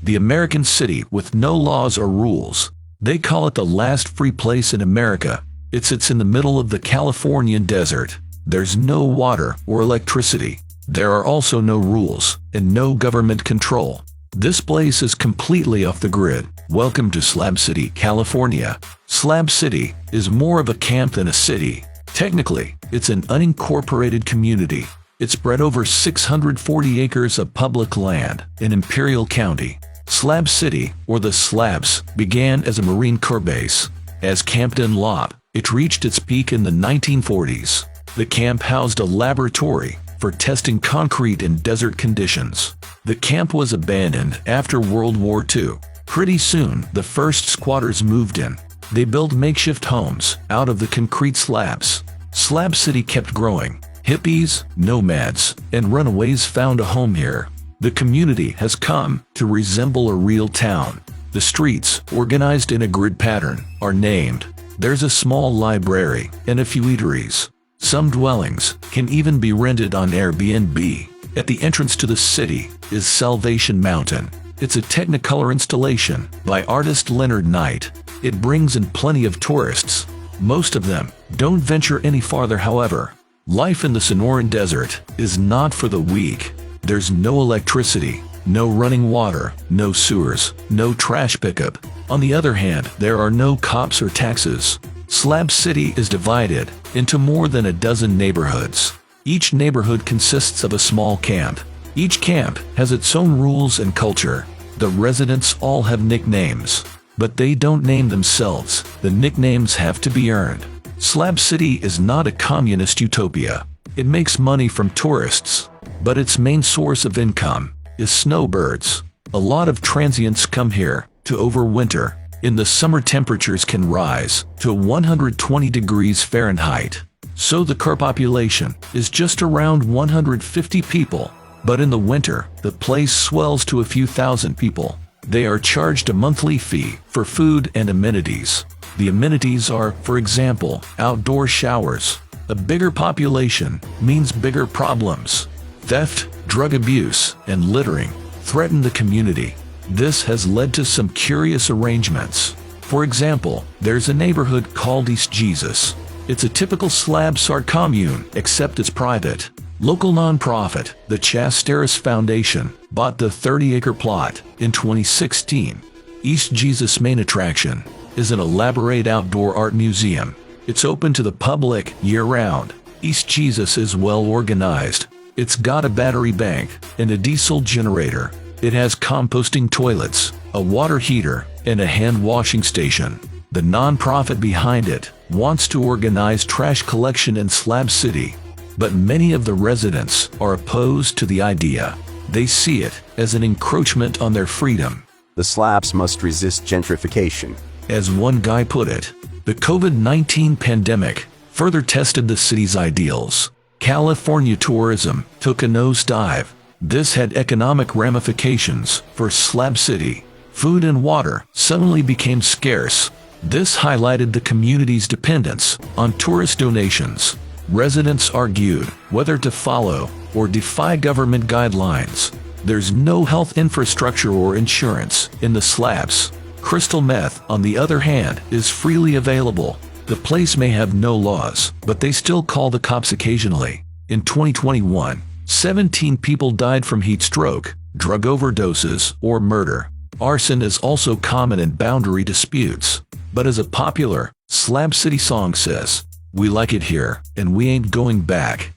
the American city with no laws or rules. They call it the last free place in America. It sits in the middle of the Californian desert. There's no water or electricity. There are also no rules and no government control. This place is completely off the grid. Welcome to Slab City, California. Slab City is more of a camp than a city. Technically, it's an unincorporated community. It's spread over 640 acres of public land in Imperial County. Slab City, or the Slabs, began as a Marine Corps base. As Camp Dunlop, it reached its peak in the 1940s. The camp housed a laboratory for testing concrete in desert conditions. The camp was abandoned after World War II. Pretty soon, the first squatters moved in. They built makeshift homes out of the concrete slabs. Slab City kept growing. Hippies, nomads, and runaways found a home here. The community has come to resemble a real town. The streets, organized in a grid pattern, are named. There's a small library and a few eateries. Some dwellings can even be rented on Airbnb. At the entrance to the city is Salvation Mountain. It's a Technicolor installation by artist Leonard Knight. It brings in plenty of tourists. Most of them don't venture any farther, however. Life in the Sonoran Desert is not for the weak. There's no electricity, no running water, no sewers, no trash pickup. On the other hand, there are no cops or taxes. Slab City is divided into more than a dozen neighborhoods. Each neighborhood consists of a small camp. Each camp has its own rules and culture. The residents all have nicknames, but they don't name themselves. The nicknames have to be earned. Slab City is not a communist utopia. It makes money from tourists, but its main source of income is snowbirds. A lot of transients come here to overwinter. In the summer, temperatures can rise to 120 degrees Fahrenheit. So the car population is just around 150 people. But in the winter, the place swells to a few thousand people. They are charged a monthly fee for food and amenities. The amenities are, for example, outdoor showers. A bigger population means bigger problems. Theft, drug abuse, and littering threaten the community. This has led to some curious arrangements. For example, there's a neighborhood called East Jesus. It's a typical slab SAR commune, except it's private. Local nonprofit, the Chasteris Foundation, bought the 30-acre plot in 2016. East Jesus' main attraction is an elaborate outdoor art museum. It's open to the public year-round. East Jesus is well organized. It's got a battery bank and a diesel generator. It has composting toilets, a water heater, and a hand-washing station. The nonprofit behind it wants to organize trash collection in Slab City, but many of the residents are opposed to the idea. They see it as an encroachment on their freedom. The slabs must resist gentrification. As one guy put it, the COVID-19 pandemic further tested the city's ideals. California tourism took a nosedive. This had economic ramifications for Slab City. Food and water suddenly became scarce. This highlighted the community's dependence on tourist donations. Residents argued whether to follow or defy government guidelines. There's no health infrastructure or insurance in the slabs. Crystal meth, on the other hand, is freely available. The place may have no laws, but they still call the cops occasionally. In 2021, 17 people died from heat stroke, drug overdoses, or murder. Arson is also common in boundary disputes. But as a popular Slab City song says, "We like it here, and we ain't going back."